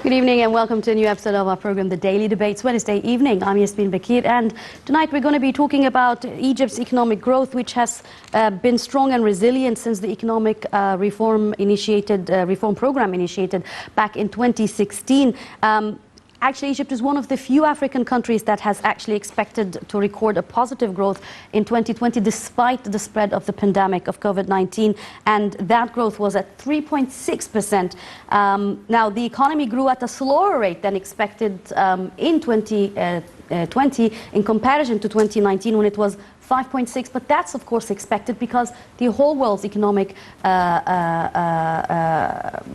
Good evening and welcome to a new episode of our program, The Daily Debates, Wednesday evening. I'm Yasmin Bakir, and tonight we're going to be talking about Egypt's economic growth, which has been strong and resilient since the economic reform program initiated back in 2016. Actually, Egypt is one of the few African countries that has actually expected to record a positive growth in 2020 despite the spread of the pandemic of COVID-19, and that growth was at 3.6%. Now, the economy grew at a slower rate than expected in 2020 in comparison to 2019 when it was 5.6, but that's of course expected because the whole world's economic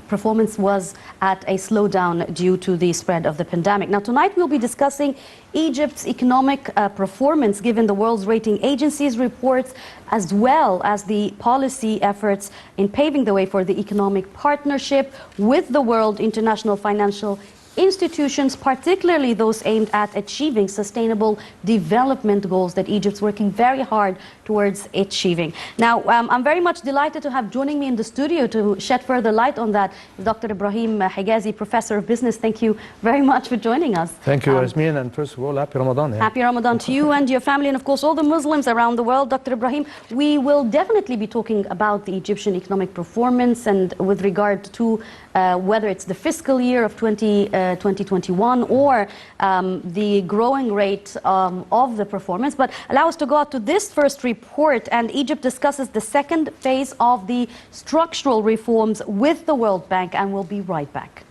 performance was at a slowdown due to the spread of the pandemic. Now tonight we'll be discussing Egypt's economic performance given the world's rating agencies' reports, as well as the policy efforts in paving the way for the economic partnership with the world international financial institutions, particularly those aimed at achieving sustainable development goals that Egypt's working very hard towards achieving. Now, I'm very much delighted to have joining me in the studio to shed further light on that Dr. Ibrahim Hegazy, Professor of Business. Thank you very much for joining us. Thank you, Yasmin, and first of all, happy Ramadan. Happy Ramadan to you and your family, and of course all the Muslims around the world. Dr. Ibrahim, we will definitely be talking about the Egyptian economic performance and with regard to whether it's the fiscal year of 2021 or the growing rate of the performance. But allow us to go out to this first report, and Egypt discusses the second phase of the structural reforms with the World Bank, and we'll be right back.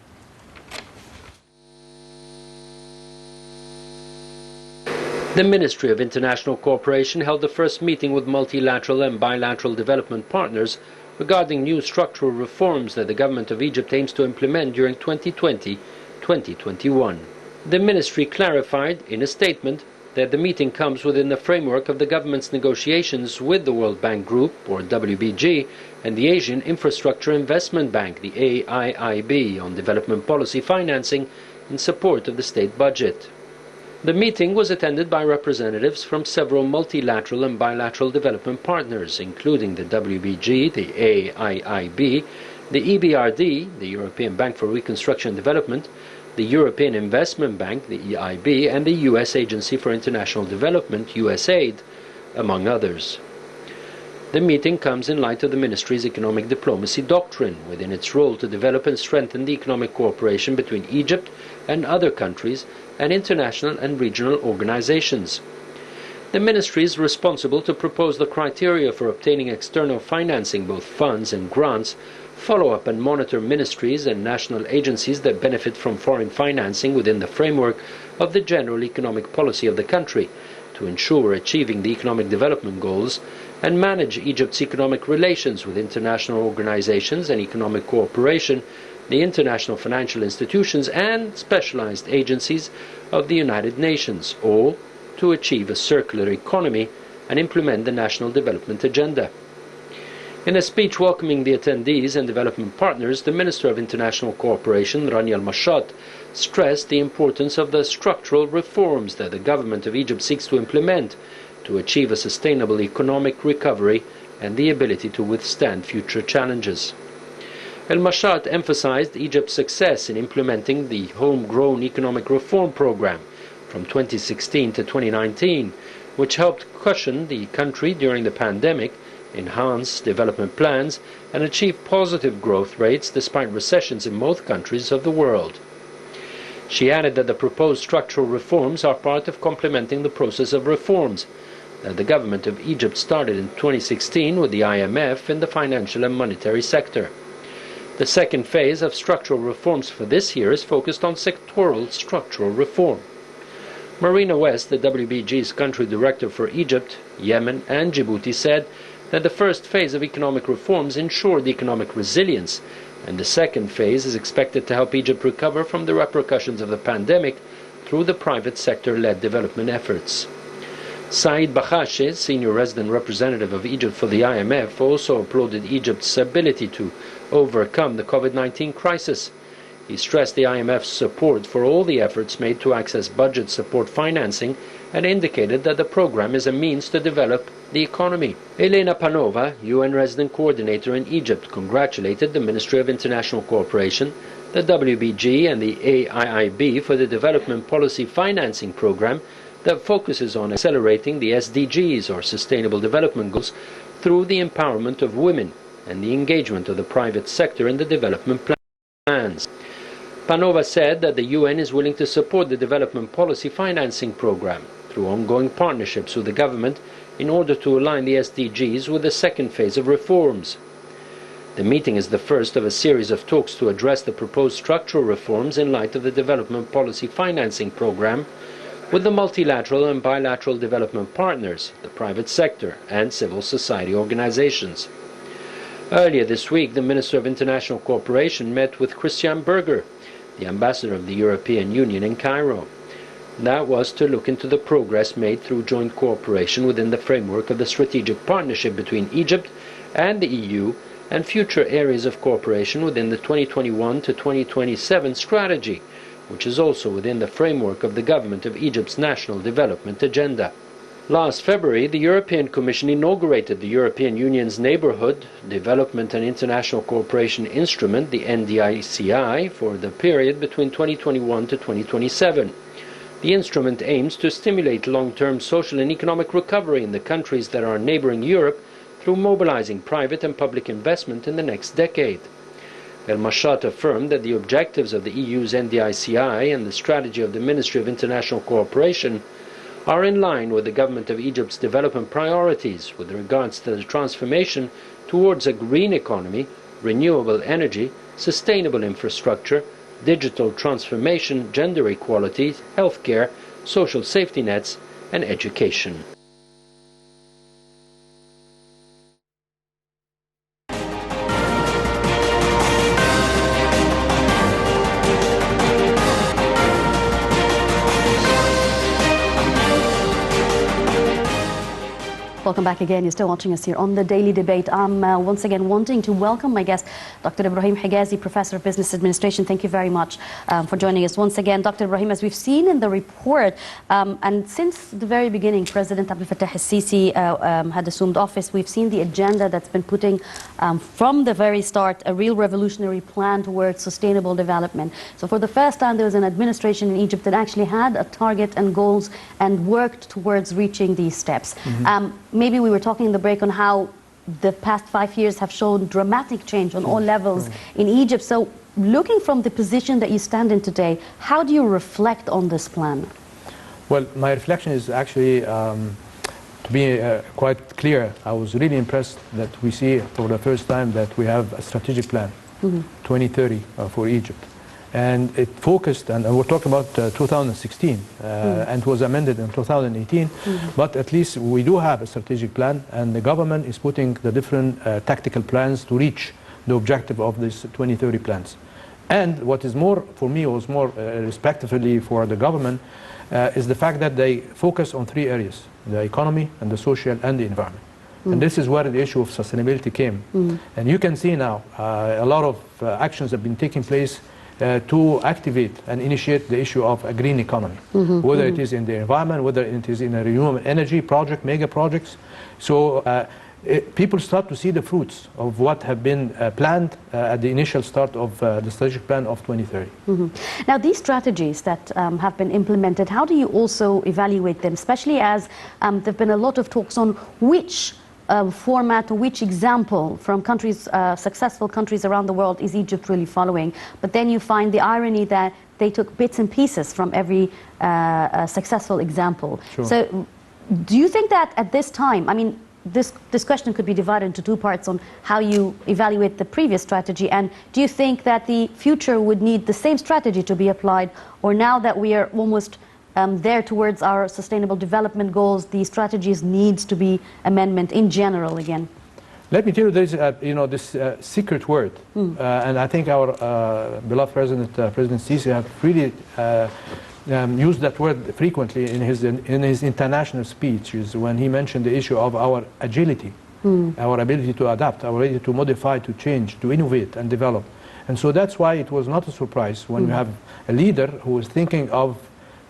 The Ministry of International Cooperation held the first meeting with multilateral and bilateral development partners regarding new structural reforms that the government of Egypt aims to implement during 2020-2021. The ministry clarified in a statement that the meeting comes within the framework of the government's negotiations with the World Bank Group, or WBG, and the Asian Infrastructure Investment Bank, the AIIB, on development policy financing in support of the state budget. The meeting was attended by representatives from several multilateral and bilateral development partners, including the WBG, the AIIB, the EBRD, the European Bank for Reconstruction and Development, the European Investment Bank, the EIB, and the U.S. Agency for International Development, USAID, among others. The meeting comes in light of the ministry's economic diplomacy doctrine within its role to develop and strengthen the economic cooperation between Egypt and other countries and international and regional organizations. The ministry is responsible to propose the criteria for obtaining external financing, both funds and grants, follow up and monitor ministries and national agencies that benefit from foreign financing within the framework of the general economic policy of the country, to ensure achieving the economic development goals, and manage Egypt's economic relations with international organizations and economic cooperation, the international financial institutions and specialized agencies of the United Nations, all to achieve a circular economy and implement the National Development Agenda. In a speech welcoming the attendees and development partners, the Minister of International Cooperation, Rani al-Mashat, stressed the importance of the structural reforms that the government of Egypt seeks to implement to achieve a sustainable economic recovery and the ability to withstand future challenges. El-Mashat emphasized Egypt's success in implementing the homegrown economic reform program from 2016 to 2019, which helped cushion the country during the pandemic, enhance development plans, and achieve positive growth rates despite recessions in most countries of the world. She added that the proposed structural reforms are part of complementing the process of reforms that the government of Egypt started in 2016 with the IMF in the financial and monetary sector. The second phase of structural reforms for this year is focused on sectoral structural reform. Marina West, the WBG's country director for Egypt, Yemen and Djibouti, said that the first phase of economic reforms ensured economic resilience, and the second phase is expected to help Egypt recover from the repercussions of the pandemic through the private sector-led development efforts. Saeed Bakhashi, senior resident representative of Egypt for the IMF, also applauded Egypt's ability to overcome the COVID-19 crisis. He stressed the IMF's support for all the efforts made to access budget support financing and indicated that the program is a means to develop the economy. Elena Panova, UN resident coordinator in Egypt, congratulated the Ministry of International Cooperation the WBG and the AIIB for the Development Policy Financing Program that focuses on accelerating the SDGs, or Sustainable Development Goals, through the empowerment of women and the engagement of the private sector in the development plans. Panova said that the UN is willing to support the Development Policy Financing Program through ongoing partnerships with the government in order to align the SDGs with the second phase of reforms. The meeting is the first of a series of talks to address the proposed structural reforms in light of the Development Policy Financing Program with the multilateral and bilateral development partners, the private sector and civil society organizations. Earlier this week, the Minister of International Cooperation met with Christian Berger, the ambassador of the European Union in Cairo. That was to look into the progress made through joint cooperation within the framework of the strategic partnership between Egypt and the EU and future areas of cooperation within the 2021 to 2027 strategy, which is also within the framework of the government of Egypt's national development agenda. Last February, the European Commission inaugurated the European Union's Neighbourhood, Development and International Cooperation Instrument, the NDICI, for the period between 2021 to 2027. The instrument aims to stimulate long-term social and economic recovery in the countries that are neighbouring Europe through mobilizing private and public investment in the next decade. El Mashat affirmed that the objectives of the EU's NDICI and the strategy of the Ministry of International Cooperation are in line with the government of Egypt's development priorities with regards to the transformation towards a green economy, renewable energy, sustainable infrastructure, digital transformation, gender equality, healthcare, social safety nets, and education. Welcome back again. You're still watching us here on The Daily Debate. I'm once again wanting to welcome my guest, Dr. Ibrahim Hegazy, Professor of Business Administration. Thank you very much for joining us once again. Dr. Ibrahim, as we've seen in the report, and since the very beginning, President Abdel Fattah al-Sisi had assumed office, we've seen the agenda that's been putting from the very start a real revolutionary plan towards sustainable development. So for the first time, there was an administration in Egypt that actually had a target and goals and worked towards reaching these steps. Maybe we were talking in the break on how the past 5 years have shown dramatic change on all levels in Egypt. So looking from the position that you stand in today, how do you reflect on this plan? Well, my reflection is actually, to be quite clear, I was really impressed that we see for the first time that we have a strategic plan, 2030 for Egypt. And it focused, and we're talking about 2016, and was amended in 2018, but at least we do have a strategic plan, and the government is putting the different tactical plans to reach the objective of these 2030 plans. And what is more, for me, was more respectively for the government, is the fact that they focus on 3 areas: the economy and the social and the environment. And this is where the issue of sustainability came. And you can see now a lot of actions have been taking place to activate and initiate the issue of a green economy, whether it is in the environment, whether it is in a renewable energy project, mega projects. So people start to see the fruits of what have been planned at the initial start of the strategic plan of 2030. Now, these strategies that have been implemented, how do you also evaluate them, especially as there have been a lot of talks on which format or which example from countries, successful countries around the world, is Egypt really following? But then you find the irony that they took bits and pieces from every successful example. Sure. So do you think that at this time, I mean, this question could be divided into 2 parts on how you evaluate the previous strategy, and do you think that the future would need the same strategy to be applied, or now that we are almost there towards our sustainable development goals, the strategies needs to be amendment in general again? Let me tell you, there is this secret word, and I think our beloved President Sisi have really used that word frequently in his international speeches when he mentioned the issue of our agility, our ability to adapt, our ability to modify, to change, to innovate and develop. And so that's why it was not a surprise when you have a leader who is thinking of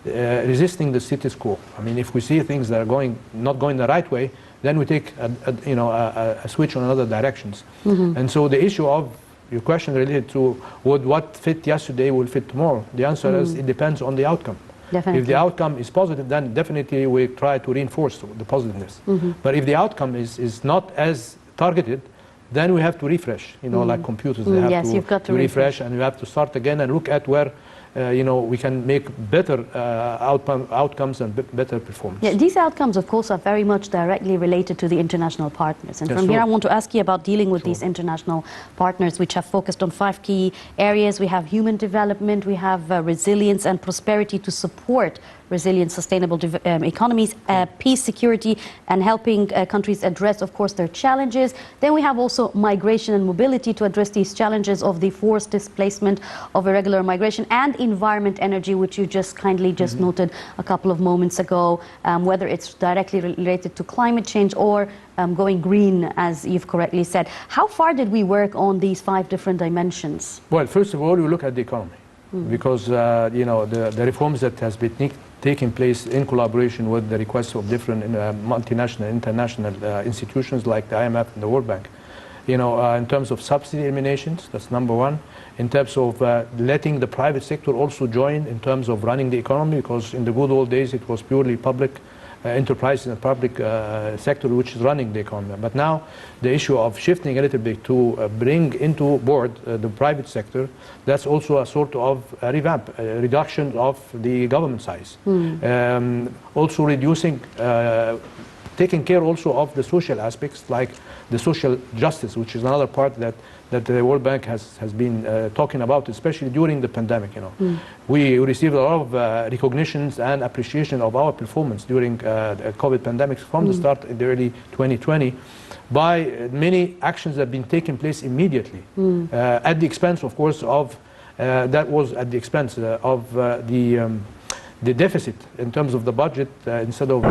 resisting the status quo. I mean, if we see things that are not going the right way, then we take a switch on other directions. And so the issue of your question related to would what fit yesterday will fit tomorrow. The answer is it depends on the outcome. Definitely. If the outcome is positive, then definitely we try to reinforce the positiveness. But if the outcome is not as targeted, then we have to refresh, like computers, they have Yes, you've got to refresh, and you have to start again and look at where we can make better outcomes and better performance. Yeah, these outcomes, of course, are very much directly related to the international partners. And Yes, from here, sure. I want to ask you about dealing with these international partners, which have focused on 5 key areas. We have human development, we have resilience and prosperity to support resilient, sustainable economies, peace, security, and helping countries address, of course, their challenges. Then we have also migration and mobility to address these challenges of the forced displacement of irregular migration, and environment, energy, which you just kindly noted a couple of moments ago, whether it's directly related to climate change or going green, as you've correctly said. How far did we work on these 5 different dimensions? Well, first of all, we look at the economy, because the reforms that has been taking place in collaboration with the requests of different multinational, international institutions like the IMF and the World Bank. In terms of subsidy eliminations, that's number 1. In terms of letting the private sector also join in terms of running the economy, because in the good old days it was purely public enterprises and public sector which is running the economy. But now the issue of shifting a little bit to bring into board the private sector, that's also a sort of a revamp, a reduction of the government size. Also reducing, taking care also of the social aspects, like the social justice, which is another part that the World Bank has been talking about, especially during the pandemic. We received a lot of recognitions and appreciation of our performance during the COVID pandemic from the start in the early 2020 by many actions that have been taking place immediately, at the expense, of course, of that was at the expense of the deficit in terms of the budget. Instead of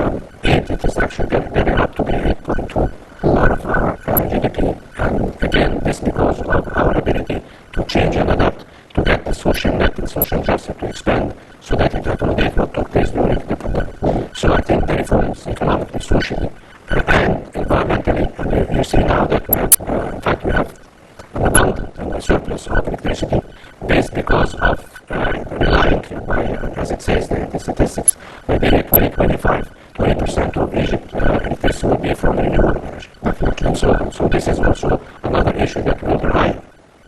8, it is actually getting up to be 8.2 of our GDP. And again, this because of our ability to change and adapt, to get the social net and social justice to expand, so that it accommodate what took place during the pandemic. So I think the reforms, economically, socially, and environmentally, and you see now that we have, in fact, we have an abundant and a surplus of electricity, based because of relying, as it says the statistics, maybe in 2025, 20% of Egypt electricity will be from renewable energy. And so this is also another issue that we'll try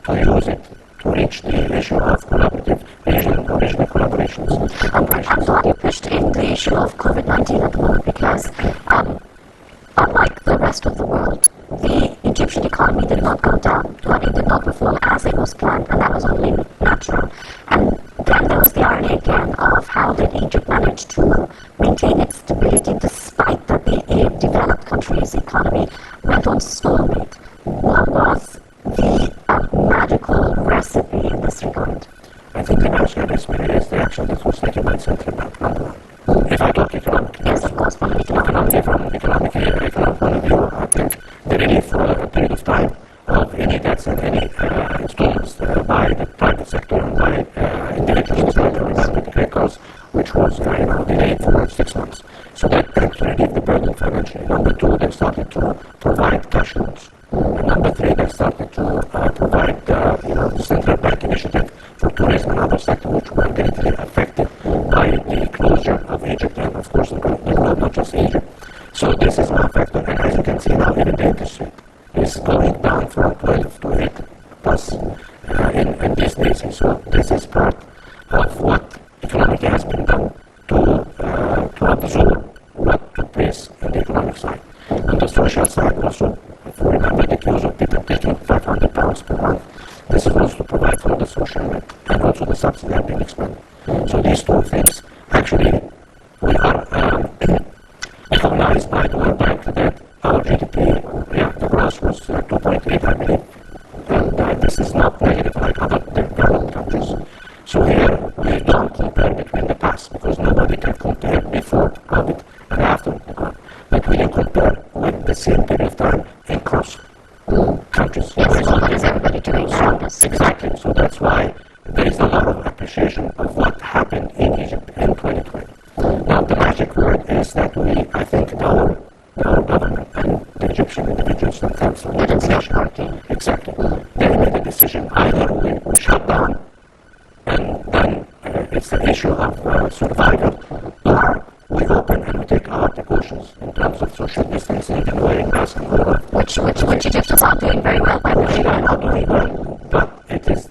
to use it to reach the issue of collaborative regional collaborations. I'm glad you pushed in the issue of COVID-19 at the moment, because unlike the rest of the world, the Egyptian economy did not go down. It did not perform as it was planned, and that was only natural. And then there was the irony again of how did Egypt manage to maintain its stability despite that the developed country's economy went on stalemate. What was the magical recipe in this regard? I think the magical recipe is the action that was taken by central bank, number 1. If I talk economically, Yes, of course, from an economic from an economic point of view, I think the relief for a period of time of any debts and any installments by the private sector and by individuals like the creditors, which was delayed for 6 months. So that helped to relieve the burden financially. Number 2, they started to provide cash loans. And number 3, they started to provide the central bank initiative for tourism and other sectors which were directly affected by the closure of Egypt and, of course, the globe, not just Egypt. So this is one factor, and as you can see now, even the interest rate is going down from 12 to 8 plus in these days. And so this is part of what economically has been done to absorb what took place in the economic side. On the social side also, if you remember the case of people taking £500 per month, this is also to provide for the social net, and also the subsidy have been expanded. So these 2 things, actually, we are recognized by the World Bank that our GDP, the growth was 2.8, I believe, and this is not negative like other developed countries. So here we don't compare between the past, because nobody can compare before COVID and after COVID, but we can compare with the same period of time across countries. Yes, what is everybody doing around us? Exactly. So that's why there is a lot of appreciation of what happened in Egypt in 2020. Now the magic word is that I think our government and the Egyptian individuals themselves, the legislation, exactly, they made a decision decision. Either we shut down and then it's an issue of survival, or we open and we take our precautions in terms of social distancing and wearing masks and all that. Which Egypt is not doing very well, by the way. We are not doing well, but it is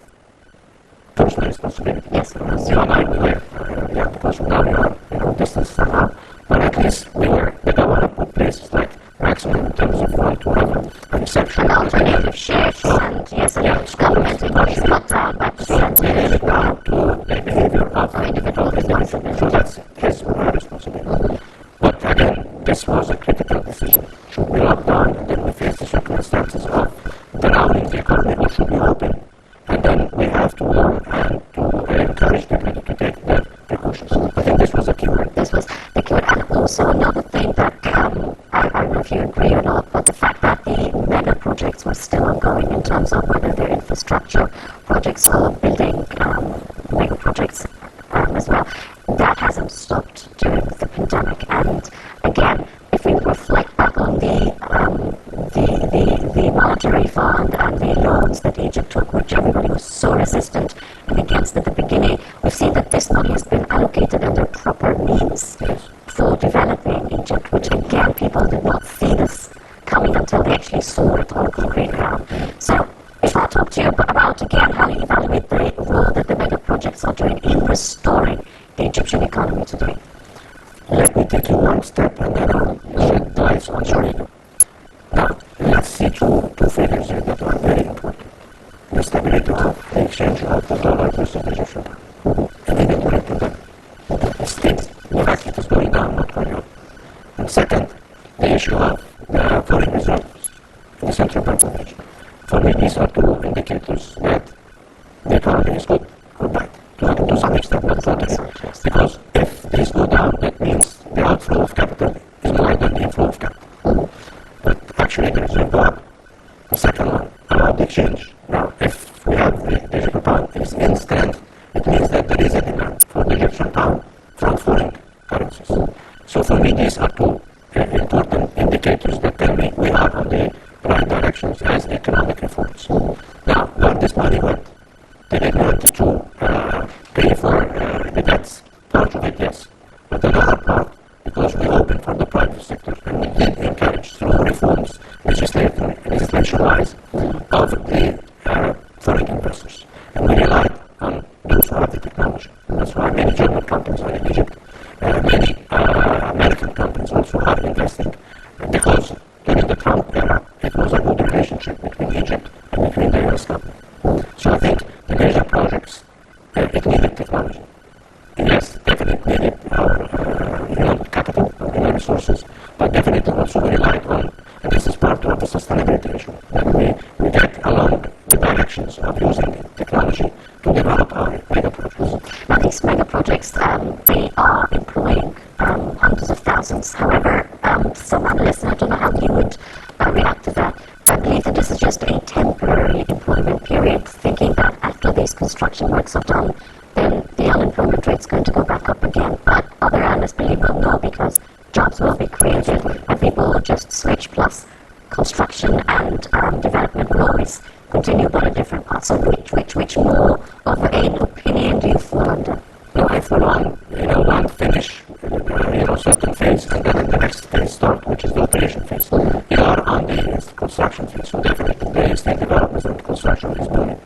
personal responsibility. Yes, of course. You and I, we were, because now we are distance somehow, but at least the government put places like maximum in terms of right to have a reception. And alternative shifts, and yes, and government employees cut down back to So we leave it now to the behavior of individual responsibility. So that's his or her responsibility. But again, this was a critical decision. Should we lock down and then we face the circumstances of allowing the economy, or should we open? And then we have to learn and to encourage people to take their precautions. I think this was a key word. This was the key word. And also another thing that I don't know if you agree or not, but the fact that the mega projects were still ongoing in terms of whether they're infrastructure projects or building mega projects as well, that hasn't stopped during the pandemic. And again, if we reflect back on the monetary fund and the loans that Egypt took, which everybody was so resistant and against at the beginning, we've seen that this money has been allocated under proper means for developing Egypt, which again, people did not see this coming until they actually saw it on concrete ground. So if I talk to you about again how you evaluate the role that the mega projects are doing in restoring the Egyptian economy today. Let me take you one step and then I'll shed light on Jordan. Now, let's see two figures here that are very important. The stability of the exchange of the dollar versus the Egyptian pound. And then get into that. Still, the fact it is going down, not going up. And second, the issue of the foreign reserves in the central bank of Egypt. For me, these are two indicators that the economy is good or bad. To some extent, not totally. Because if these go down, that means the outflow of capital is more than the inflow of capital. But actually, the reserve go up. The second one, about the exchange. Now, if we have the Egyptian pound is instant, it means that there is a demand for the Egyptian pound from foreign currencies. So for me, these are two important indicators that tell me we are on the right directions as economic reforms. Now, where this money went? Did it go to pay for the debts? Part of it, yes. But another part, because we opened for the private sector and we did encourage through reforms, legislation-wise, of the foreign investors. And we relied on those who have the technology. That's why many German companies are in Egypt. Many American companies also are investing because during the Trump era, it was a good relationship between Egypt and between the US company. So I think the major projects, it needed technology. Yes, definitely needed human capital, human resources, but definitely also we relied on, and this is part of the sustainability issue, that we get along the directions of using technology to develop our mega projects. Now these mega projects, they are employing hundreds of thousands. However, some analysts, and I don't know how you would react to that, I believe that this is just a temporary employment period, thinking that after these construction works are done, then the unemployment rate is going to go back up again. But other analysts believe, well, no, because jobs will be created and people will just switch, plus construction and development will always continue but a different path. So which more of an opinion do you fall under? No, I fall on, one finish, certain phase, and then the next phase start, which is the operation phase. We are on the construction phase, so definitely the state development and construction is doing.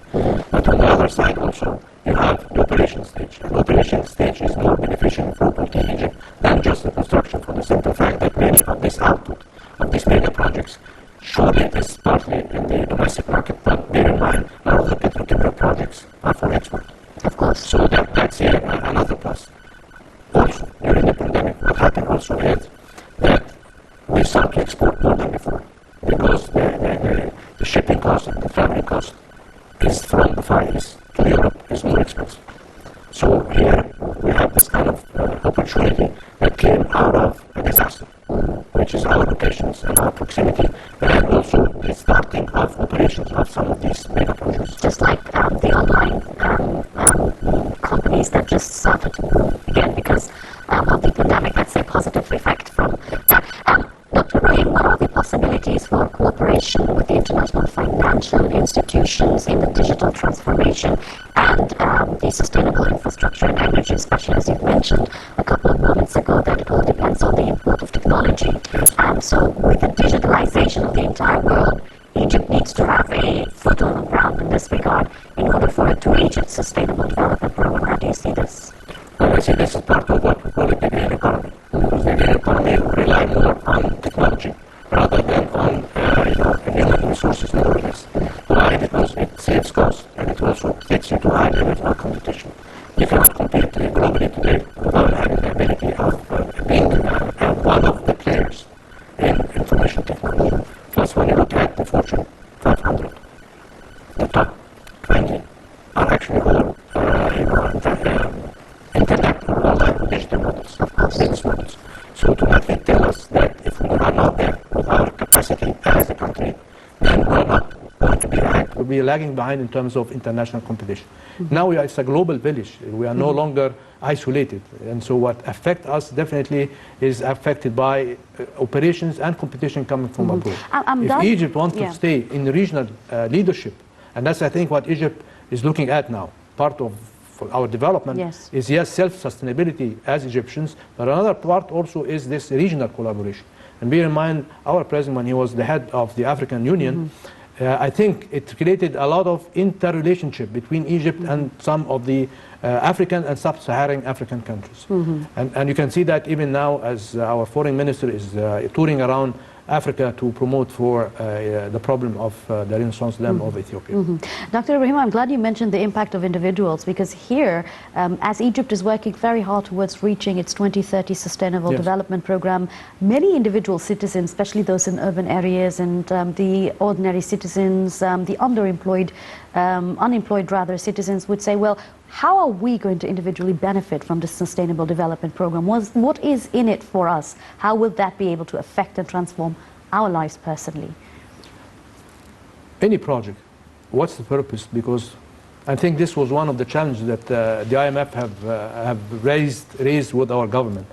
But on the other side also, you have the operation stage. And the operation stage is more beneficial for people in Egypt than just the construction, for the simple fact that many of this output of these mega projects, surely it is partly in the domestic market, but bear in mind, a lot of the petrochemical projects are for export. Of course. So that's another plus. Also, during the pandemic, what happened also is that we started to export more than before, because the shipping cost and the traveling cost is from the Far East to Europe is more expensive. So here we have this kind of opportunity that came out of a disaster, which is our locations and our proximity, and also the starting of operations of some of these mega projects. Just like the online companies that just started again because of the pandemic, that's a positive effect from that. Dr. Ibrahim, what are the possibilities for cooperation with the international financial institutions in the digital transformation and the sustainable infrastructure and energy, especially as you mentioned a couple of moments ago, that it all depends on the import of technology. So with the digitalization of the entire world, Egypt needs to have a foot on the ground in this regard in order for it to reach its sustainable development program. How do you see this? Well, I see this as part of what we call the green economy. Because the green economy rely more on technology rather than on human resources nowadays. Why? Because it saves costs and it also gets you to high levels of competition. You cannot compete globally today without having the ability of being one of the players in information technology. Plus, when you look at the Fortune 500, the top 20 are actually all internet or online digital models, business models. So automatically tell us that if we are not there with our capacity as a country, then we're not going to be right. We are lagging behind in terms of international competition. Now it's a global village. We are no longer isolated. And so what affects us definitely is affected by operations and competition coming from abroad. If Egypt wants to stay in regional leadership, and that's I think what Egypt is looking at now, part of our development is self-sustainability as Egyptians, but another part also is this regional collaboration. And bear in mind, our president, when he was the head of the African Union, I think it created a lot of interrelationship between Egypt and some of the African and sub-Saharan African countries. And you can see that even now as our foreign minister is touring around Africa to promote for the problem of the Renaissance Dam of Ethiopia. Dr. Ibrahim, I'm glad you mentioned the impact of individuals, because here, as Egypt is working very hard towards reaching its 2030 Sustainable Development Program, many individual citizens, especially those in urban areas and the ordinary citizens, the unemployed citizens would say, well, how are we going to individually benefit from this Sustainable Development Program? What is in it for us? How will that be able to affect and transform our lives personally? Any project, what's the purpose? Because I think this was one of the challenges that the IMF have raised with our government,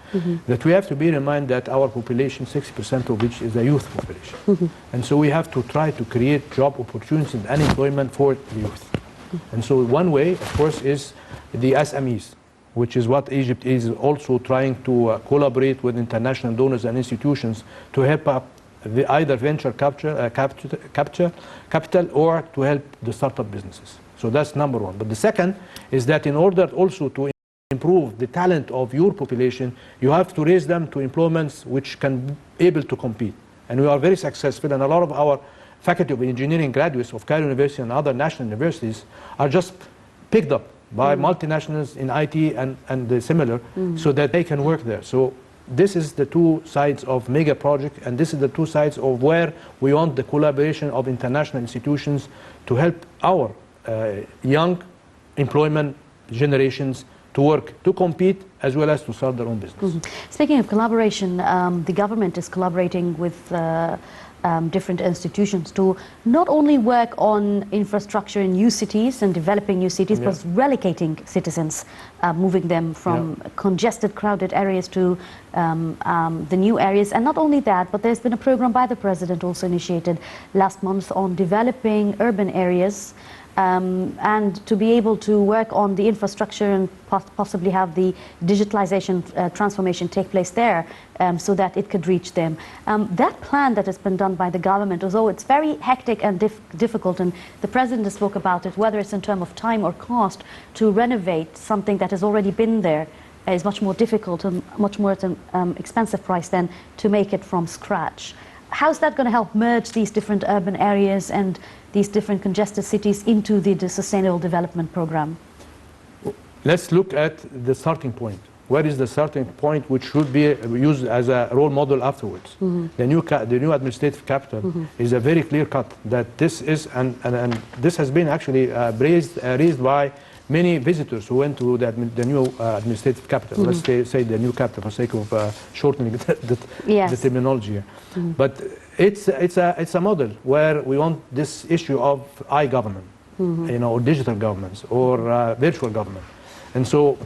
that we have to bear in mind that our population, 60% of which is a youth population. And so we have to try to create job opportunities and employment for the youth. And so one way, of course, is the SMEs, which is what Egypt is also trying to collaborate with international donors and institutions to help up either venture capital or to help the startup businesses. So that's number one. But the second is that in order also to improve the talent of your population, you have to raise them to employments which can be able to compete. And we are very successful, and a lot of our Faculty of Engineering graduates of Cairo University and other national universities are just picked up by multinationals in IT and similar, so that they can work there. So this is the two sides of mega project, and this is the two sides of where we want the collaboration of international institutions to help our young employment generations to work, to compete, as well as to start their own business. Speaking of collaboration, the government is collaborating with different institutions to not only work on infrastructure in new cities and developing new cities, but relocating citizens, moving them from congested, crowded areas to the new areas. And not only that, but there's been a program by the president also initiated last month on developing urban areas, and to be able to work on the infrastructure and possibly have the digitalization transformation take place there, so that it could reach them. That plan that has been done by the government, although it's very hectic and difficult, and the president has spoke about it, whether it's in terms of time or cost, to renovate something that has already been there is much more difficult and much more at an expensive price than to make it from scratch. How's that going to help merge these different urban areas and these different congested cities into the Sustainable Development Program? Let's look at the starting point. Where is the starting point which should be used as a role model afterwards? The new administrative capital is a very clear cut that this is, and this has been actually raised by many visitors who went to the new administrative capital. Let's say the new capital for sake of shortening the terminology here. But it's a model where we want this issue of I-government, or digital governments or virtual government. And so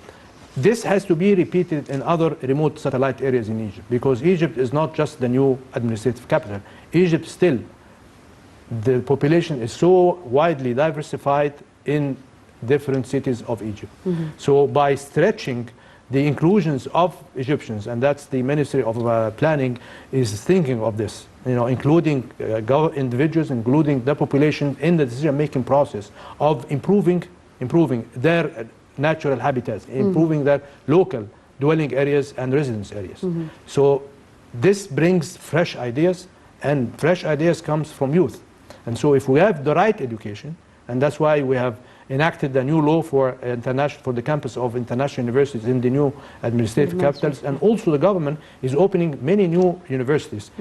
this has to be repeated in other remote satellite areas in Egypt, because Egypt is not just the new administrative capital. Egypt still, the population is so widely diversified in different cities of Egypt. So by stretching the inclusions of Egyptians, and that's the Ministry of Planning is thinking of this, including individuals, including the population in the decision-making process of improving their natural habitats, improving their local dwelling areas and residence areas. So this brings fresh ideas, and fresh ideas comes from youth. And so if we have the right education, and that's why we have enacted a new law for the campus of international universities in the new administrative capitals, and also the government is opening many new universities.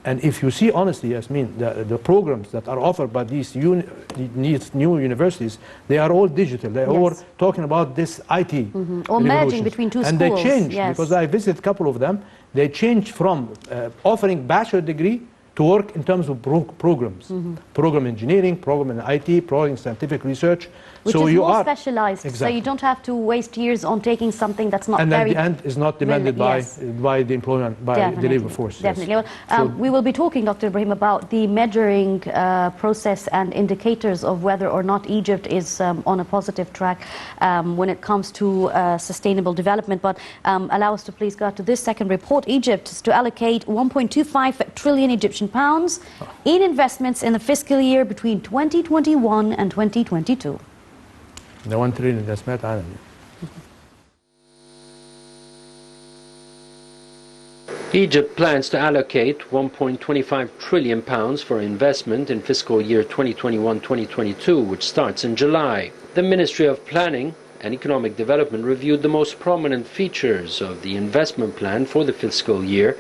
And if you see honestly, Yasmin, the programs that are offered by these new universities, they are all digital. They are all talking about this IT or merging between two and schools. They change, because I visited a couple of them, they change from offering bachelor degree to work in terms of programs, program engineering, program in IT, program in scientific research. Which so is you more are specialized, exactly. so you don't have to waste years on taking something that's not and very... at the end is not demanded by the employment, by the labor force. Definitely. Yes. Well, we will be talking, Dr. Ibrahim, about the measuring process and indicators of whether or not Egypt is on a positive track when it comes to sustainable development. But allow us to please go to this second report. Egypt is to allocate 1.25 trillion Egyptian pounds in investments in the fiscal year between 2021 and 2022. The 1 trillion ده سمعت عنها. Egypt plans to allocate 1.25 trillion pounds for investment in fiscal year 2021-2022, which starts in July. The Ministry of Planning and Economic Development reviewed the most prominent features of the investment plan for the fiscal year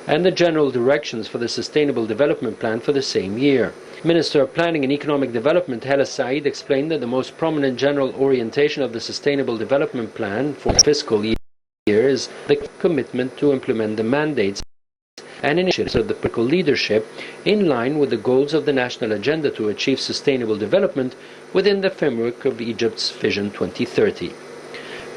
and the general directions for the Sustainable Development Plan for the same year. Minister of Planning and Economic Development Hegazy explained that the most prominent general orientation of the Sustainable Development Plan for fiscal year is the commitment to implement the mandates and initiatives of the political leadership in line with the goals of the national agenda to achieve sustainable development within the framework of Egypt's Vision 2030.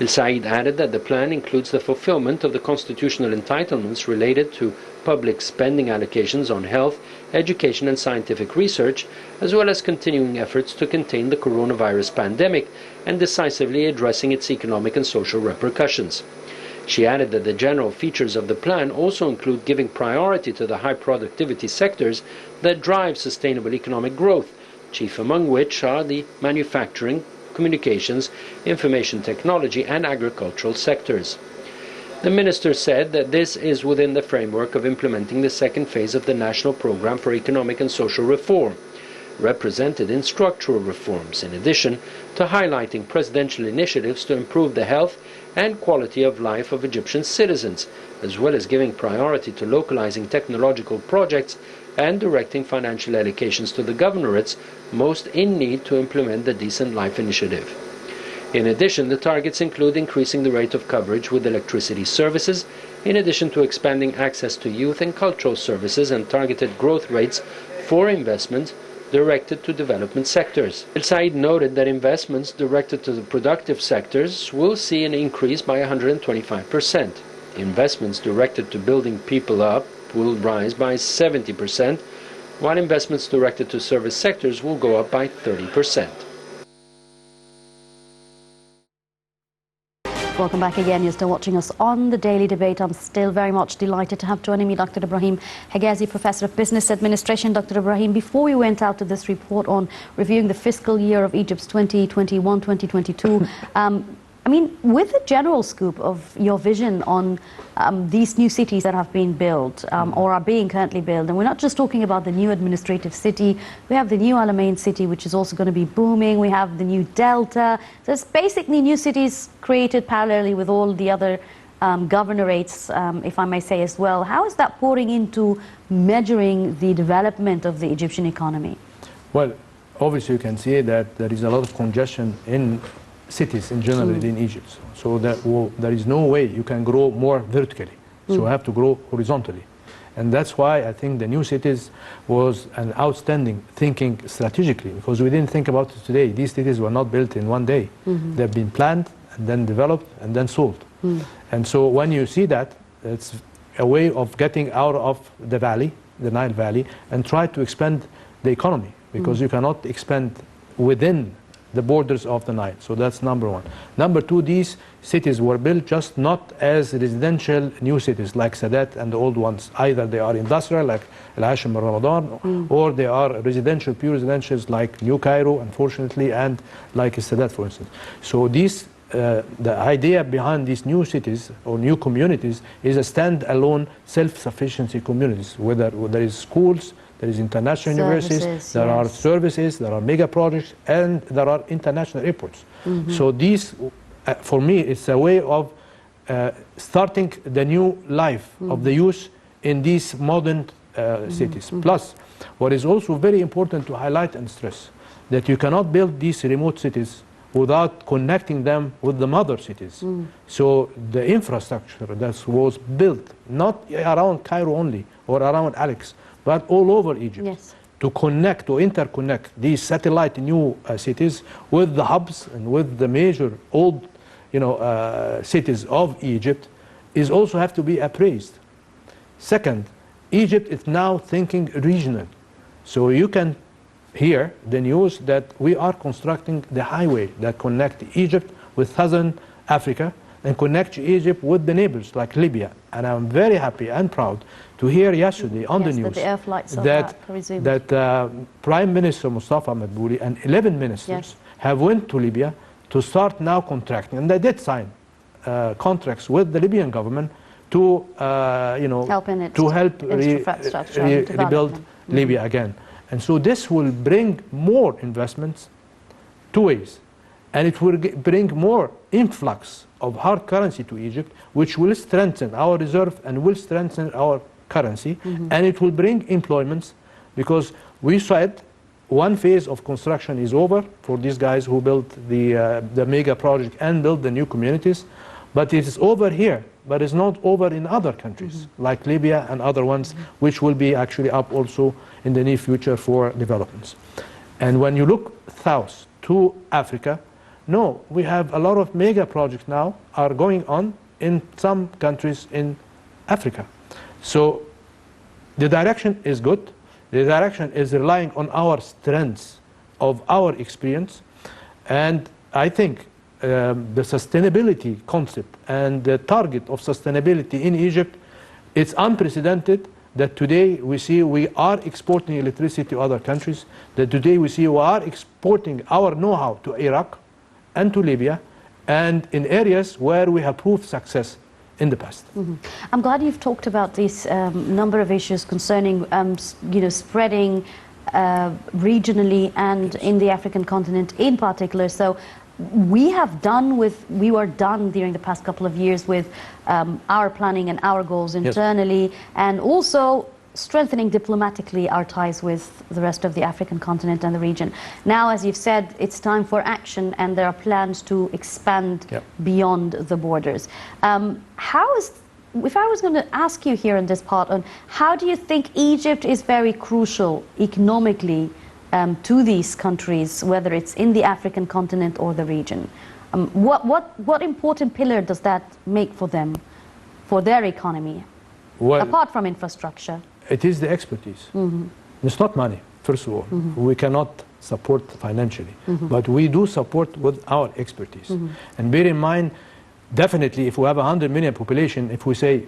Hegazy added that the plan includes the fulfillment of the constitutional entitlements related to public spending allocations on health, education and scientific research, as well as continuing efforts to contain the coronavirus pandemic and decisively addressing its economic and social repercussions. She added that the general features of the plan also include giving priority to the high productivity sectors that drive sustainable economic growth, chief among which are the manufacturing, communications, information technology and agricultural sectors. The minister said that this is within the framework of implementing the second phase of the National Programme for Economic and Social Reform, represented in structural reforms, in addition to highlighting presidential initiatives to improve the health and quality of life of Egyptian citizens, as well as giving priority to localizing technological projects and directing financial allocations to the governorates most in need to implement the Decent Life Initiative. In addition, the targets include increasing the rate of coverage with electricity services, in addition to expanding access to youth and cultural services and targeted growth rates for investment directed to development sectors. Hegazy noted that investments directed to the productive sectors will see an increase by 125%. Investments directed to building people up will rise by 70%, while investments directed to service sectors will go up by 30%. Welcome back again. You're still watching us on The Daily Debate. I'm still very much delighted to have joining me Dr. Ibrahim Hegazy, Professor of Business Administration. Dr. Ibrahim, before we went out to this report on reviewing the fiscal year of Egypt's 2021-2022, I mean, with the general scope of your vision on these new cities that have been built or are being currently built, and we're not just talking about the new administrative city, we have the new Alamein city, which is also going to be booming, we have the new Delta, so it's basically new cities created parallelly with all the other governorates, if I may say as well. How is that pouring into measuring the development of the Egyptian economy? Well, obviously you can see that there is a lot of congestion in cities in general in Egypt. So that there is no way you can grow more vertically. So you have to grow horizontally. And that's why I think the new cities was an outstanding thinking strategically, because we didn't think about it today. These cities were not built in one day. They've been planned and then developed and then sold. And so when you see that, it's a way of getting out of the valley, the Nile Valley, and try to expand the economy, because you cannot expand within the borders of the Nile. So that's number one. Number two, these cities were built just not as residential new cities like Sadat and the old ones. Either they are industrial like Al Hashim al Ramadan, or they are residential, pure residentials like New Cairo, unfortunately, and like Sadat, for instance. So these the idea behind these new cities or new communities is a stand-alone self-sufficiency communities, where there is schools, there is international universities, there are services, there are mega projects, and there are international airports. So these, for me, it's a way of starting the new life of the youth in these modern cities. Plus, what is also very important to highlight and stress, that you cannot build these remote cities without connecting them with the mother cities. So the infrastructure that was built, not around Cairo only or around Alex, but all over Egypt, to connect, to interconnect these satellite new cities with the hubs and with the major old cities of Egypt, is also have to be appraised. Second, Egypt is now thinking regional. So you can hear the news that we are constructing the highway that connects Egypt with southern Africa and connects Egypt with the neighbors like Libya. And I'm very happy and proud to hear yesterday on the news that Prime Minister Mustafa Madbouli and 11 ministers have went to Libya to start now contracting. And they did sign contracts with the Libyan government to, help rebuild Libya again. And so this will bring more investments, two ways. And it will bring more influx of hard currency to Egypt, which will strengthen our reserve and will strengthen our currency. And it will bring employments, because we said one phase of construction is over for these guys who built the mega project and built the new communities. But it is over here, but it's not over in other countries, like Libya and other ones, which will be actually up also in the near future for developments. And when you look south to Africa, no, we have a lot of mega projects now are going on in some countries in Africa. So the direction is good. The direction is relying on our strengths of our experience. And I think the sustainability concept and the target of sustainability in Egypt, it's unprecedented that today we see we are exporting electricity to other countries, that today we see we are exporting our know-how to Iraq and to Libya, and in areas where we have proved success in the past. I'm glad you've talked about this number of issues concerning spreading regionally and in the African continent in particular. So we were done during the past couple of years with our planning and our goals internally, and also strengthening diplomatically our ties with the rest of the African continent and the region. Now, as you've said, it's time for action, and there are plans to expand beyond the borders. If I was going to ask you here in this part on how do you think Egypt is very crucial economically to these countries, whether it's in the African continent or the region? What important pillar does that make for them, for their economy, apart from infrastructure? It is the expertise. It's not money, first of all. We cannot support financially, but we do support with our expertise. And bear in mind, definitely, if we have 100 million population, if we say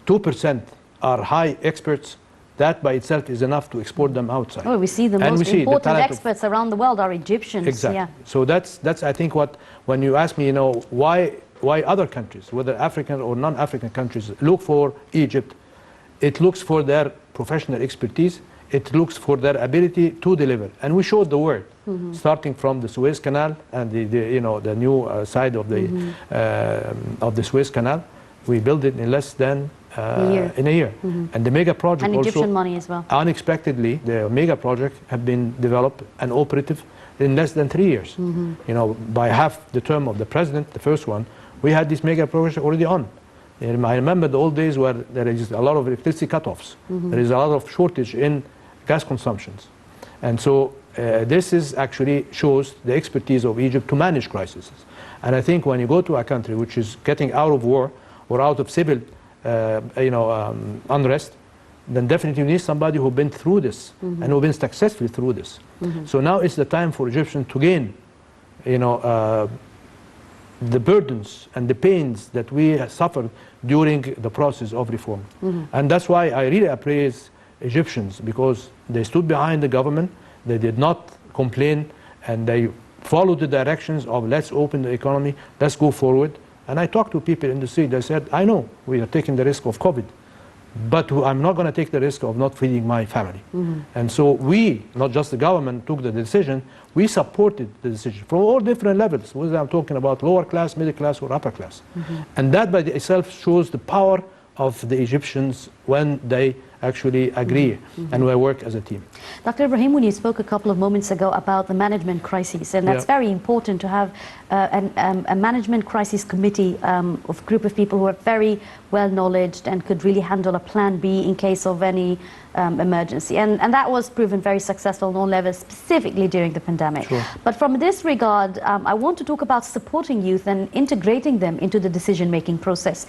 2% are high experts, that by itself is enough to export them outside. Oh, we see the most important experts around the world are Egyptians. Exactly. So that's I think when you ask me, why other countries, whether African or non-African countries, look for Egypt, it looks for their professional expertise, it looks for their ability to deliver. And we showed the world, starting from the Suez Canal and the new side of the Suez Canal. We built it in less than in a year. And the mega project and also, Egyptian money as well. Unexpectedly, the mega project have been developed and operative in less than 3 years. By half the term of the president, the first one, we had this mega project already on. I remember the old days where there is a lot of electricity cutoffs. There is a lot of shortage in gas consumptions. And so this is actually shows the expertise of Egypt to manage crises. And I think when you go to a country which is getting out of war or out of civil unrest, then definitely you need somebody who's been through this and who's been successful through this. So now it's the time for Egyptians to gain the burdens and the pains that we suffered during the process of reform. And that's why I really appraise Egyptians, because they stood behind the government, they did not complain, and they followed the directions of let's open the economy, let's go forward. And I talked to people in the street, they said, I know we are taking the risk of COVID, but I'm not going to take the risk of not feeding my family. And so we, not just the government, took the decision, we supported the decision from all different levels, whether I'm talking about lower class, middle class, or upper class. And that by itself shows the power of the Egyptians when they actually agree and we work as a team. Dr. Ibrahim, when you spoke a couple of moments ago about the management crisis, and that's very important to have a management crisis committee of a group of people who are very well knowledged and could really handle a plan B in case of any emergency. And that was proven very successful on all levels, specifically during the pandemic. But from this regard, I want to talk about supporting youth and integrating them into the decision-making process.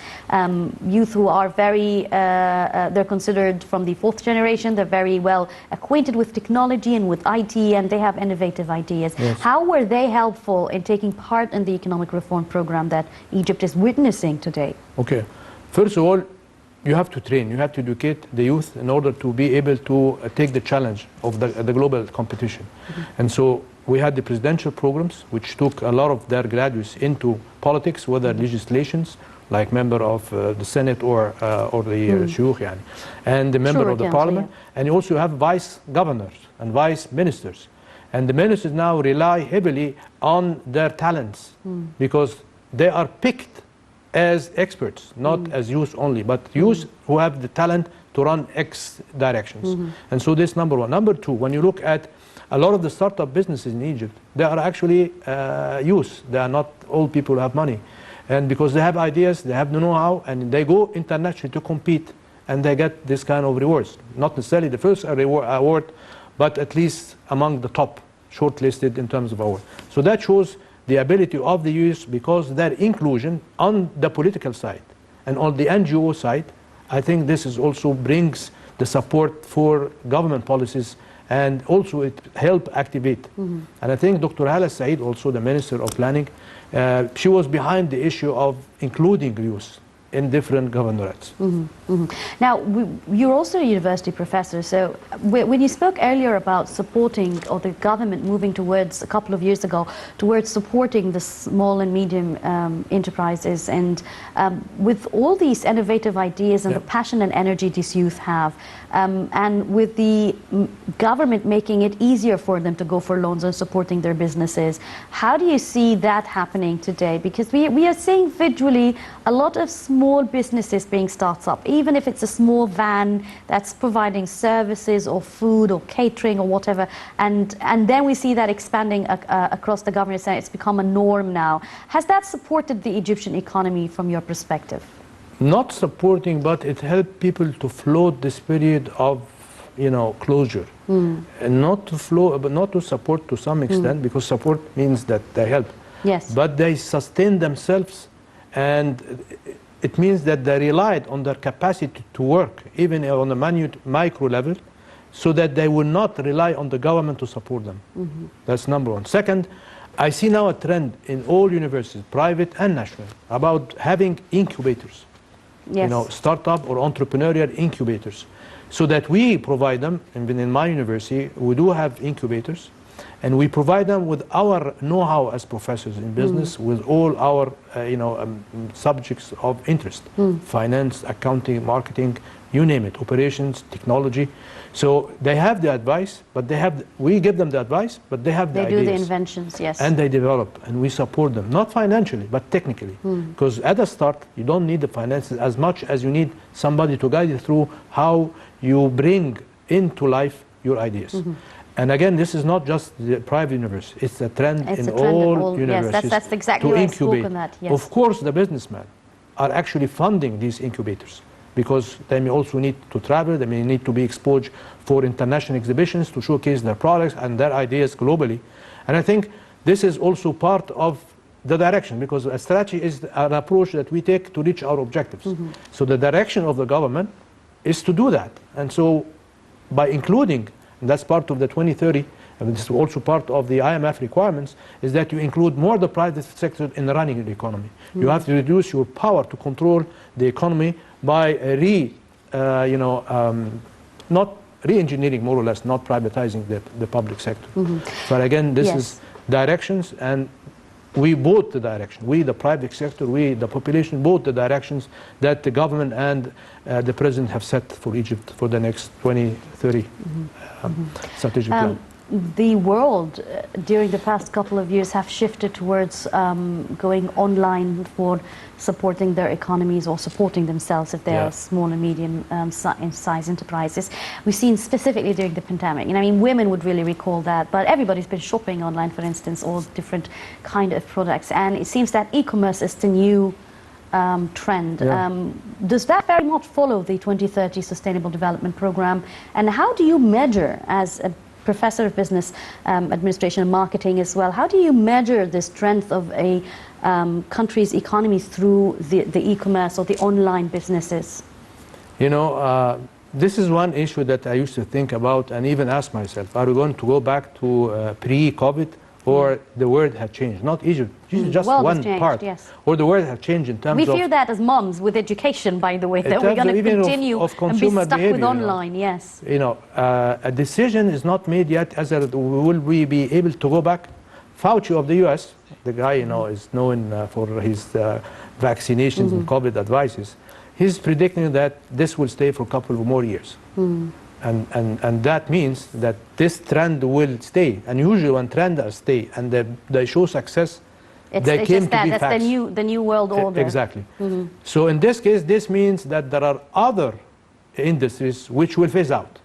Youth who are very, they're considered from the fourth generation, they're very well acquainted with technology and with IT, and they have innovative ideas. How were they helpful in taking part in the economic reform program that Egypt is witnessing today? Okay. First of all, you have to train, you have to educate the youth in order to be able to take the challenge of the global competition. And so we had the presidential programs, which took a lot of their graduates into politics, whether legislations, like member of the Senate or the Shuyukh, and the member of the parliament. And you also have vice governors and vice ministers. And the ministers now rely heavily on their talents because they are picked as experts, not as youth only, but youth who have the talent to run X directions. And so this number one. Number two, when you look at a lot of the startup businesses in Egypt, they are actually youth. They are not old people who have money. And because they have ideas, they have the know-how, and they go internationally to compete, and they get this kind of rewards. Not necessarily the first award, but at least among the top, shortlisted in terms of award. So that shows the ability of the youth, because their inclusion on the political side and on the NGO side, I think this is also brings the support for government policies, and also it help activate. And I think Dr. Hala Said, also the Minister of Planning, she was behind the issue of including youth in different governorates. Now, you're also a university professor, so when you spoke earlier about supporting, or the government moving towards, a couple of years ago, towards supporting the small and medium enterprises, and with all these innovative ideas and the passion and energy these youth have, and with the government making it easier for them to go for loans and supporting their businesses, how do you see that happening today? Because we are seeing visually a lot of small businesses being started up, even if it's a small van that's providing services or food or catering or whatever, and then we see that expanding across the government, and it's become a norm now. Has that supported the Egyptian economy from your perspective? Not supporting, but it helped people to float this period of, closure, and not to flow, but not to support to some extent, because support means that they help. Yes. But they sustain themselves, and it means that they relied on their capacity to work, even on a micro level, so that they will not rely on the government to support them. That's number one. Second, I see now a trend in all universities, private and national, about having incubators. Yes. Startup or entrepreneurial incubators, so that we provide them. And in my university, we do have incubators, and we provide them with our know-how as professors in business, with all our subjects of interest, finance, accounting, marketing, you name it, operations, technology. So they have the advice, but we give them the advice, but they have the ideas. They do the inventions, yes. And they develop, and we support them, not financially, but technically. Because at the start, you don't need the finances as much as you need somebody to guide you through how you bring into life your ideas. And again, this is not just the private university, it's a trend in all universities. Yes, that's exactly to what incubate. I spoke on that. Yes. Of course, the businessmen are actually funding these incubators, because they may also need to travel, they may need to be exposed for international exhibitions to showcase their products and their ideas globally. And I think this is also part of the direction, because a strategy is an approach that we take to reach our objectives. So the direction of the government is to do that. And so by including, and that's part of the 2030 and this is also part of the IMF requirements, is that you include more the private sector in running the economy. You have to reduce your power to control the economy by not re-engineering, more or less, not privatizing the public sector. But again, this is directions, and we bought the direction. We, the private sector, we, the population, bought the directions that the government and the president have set for Egypt for the next 2030 strategic plan. The world during the past couple of years have shifted towards going online for supporting their economies or supporting themselves if they are small and medium size enterprises. We've seen specifically during the pandemic, and I mean women would really recall that, but everybody's been shopping online, for instance, all different kind of products, and it seems that e-commerce is the new trend. Does that very much follow the 2030 Sustainable Development Program, and how do you measure, as a professor of business administration and marketing as well, how do you measure the strength of a country's economy through the e-commerce or the online businesses? You know, this is one issue that I used to think about and even ask myself, are we going to go back to pre-COVID, or the world had changed? Not Egypt, just one part. Or the world had changed in terms of... We fear that as moms with education, by the way, that we're going to continue and be stuck with online, You know, a decision is not made yet as will we be able to go back. Fauci of the US, the guy, you know, is known for his vaccinations and COVID advices. He's predicting that this will stay for a couple of more years. And that means that this trend will stay. And usually when trends stay and they show success, they came to be facts. That's the new world order. Exactly. So in this case, this means that there are other industries which will phase out.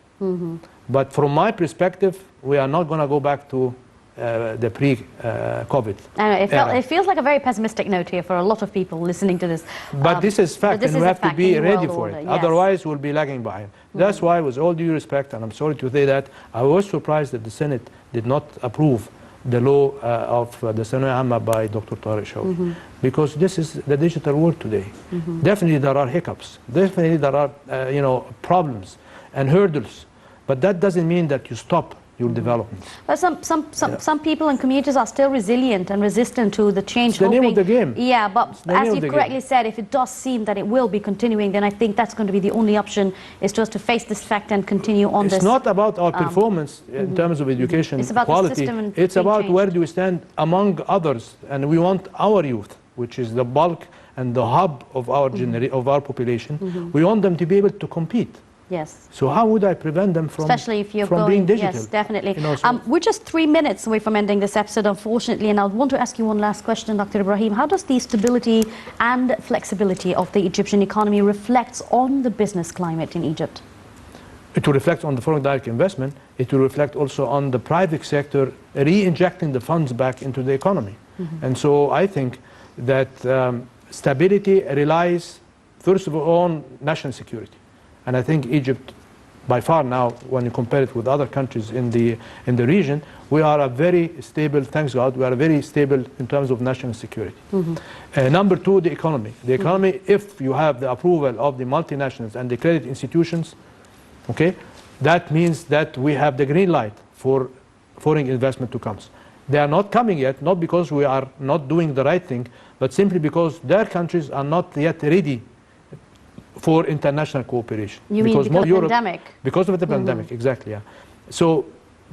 But from my perspective, we are not going to go back to the pre-COVID. It feels like a very pessimistic note here for a lot of people listening to this. But this is fact, and we have to be ready for it. Otherwise, we'll be lagging behind. That's why, with all due respect, and I'm sorry to say that, I was surprised that the Senate did not approve the law of the Thanawiya Amma by Dr. Tariq Shawki, because this is the digital world today. Definitely there are hiccups. Definitely there are problems and hurdles. But that doesn't mean that you stop your development. But some people and communities are still resilient and resistant to the change. It's the name of the game. Yeah, but as you correctly said, if it does seem that it will be continuing, then I think that's going to be the only option, is just to face this fact and continue on this. It's not about our performance in terms of education it's about quality. The system it's about changed. Where do we stand among others, and we want our youth, which is the bulk and the hub of our of our population. We want them to be able to compete. Yes. So how would I prevent them from, especially if you're being digital? Yes, definitely. So we're just 3 minutes away from ending this episode, unfortunately, and I want to ask you one last question, Dr. Ibrahim. How does the stability and flexibility of the Egyptian economy reflect on the business climate in Egypt? It will reflect on the foreign direct investment. It will reflect also on the private sector re-injecting the funds back into the economy. And so I think that stability relies, first of all, on national security. And I think Egypt, by far now, when you compare it with other countries in the region, we are a very stable, thanks God, we are very stable in terms of national security. Number two, the economy. The economy, if you have the approval of the multinationals and the credit institutions, okay, that means that we have the green light for foreign investment to come. They are not coming yet, not because we are not doing the right thing, but simply because their countries are not yet ready for international cooperation. You mean because of the pandemic? Because of the pandemic, exactly, yeah. So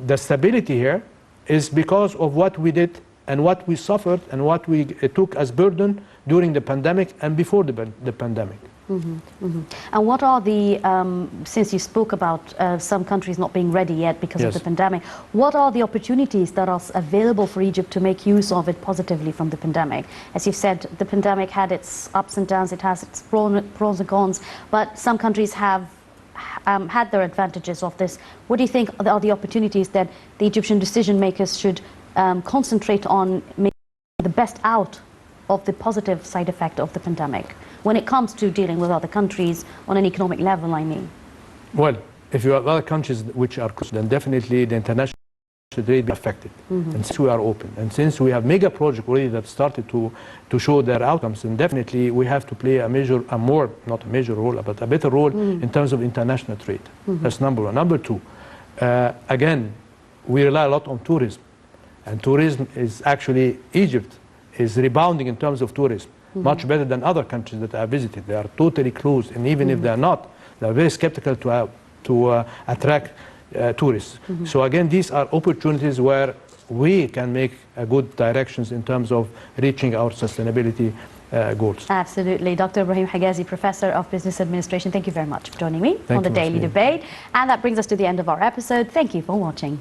the stability here is because of what we did and what we suffered and what we took as burden during the pandemic and before the pandemic. And what are the, since you spoke about some countries not being ready yet because of the pandemic, what are the opportunities that are available for Egypt to make use of it positively from the pandemic? As you said, the pandemic had its ups and downs, it has its pros and cons, but some countries have had their advantages of this. What do you think are the opportunities that the Egyptian decision makers should concentrate on making the best out of the positive side effect of the pandemic when it comes to dealing with other countries on an economic level, I mean? Well, if you have other countries which are closed, then definitely the international trade will be affected. And since we are open, and since we have mega projects already that started to show their outcomes, then definitely we have to play not a major role, but a better role in terms of international trade. That's number one. Number two, again, we rely a lot on tourism. And tourism is actually, Egypt is rebounding in terms of tourism, much better than other countries that I visited. They are totally closed, and even if they are not, they are very skeptical to attract tourists. So again, these are opportunities where we can make good directions in terms of reaching our sustainability goals. Absolutely. Dr. Ibrahim Hegazy, Professor of Business Administration, thank you very much for joining me on the you, Daily Masih. Debate. And that brings us to the end of our episode. Thank you for watching.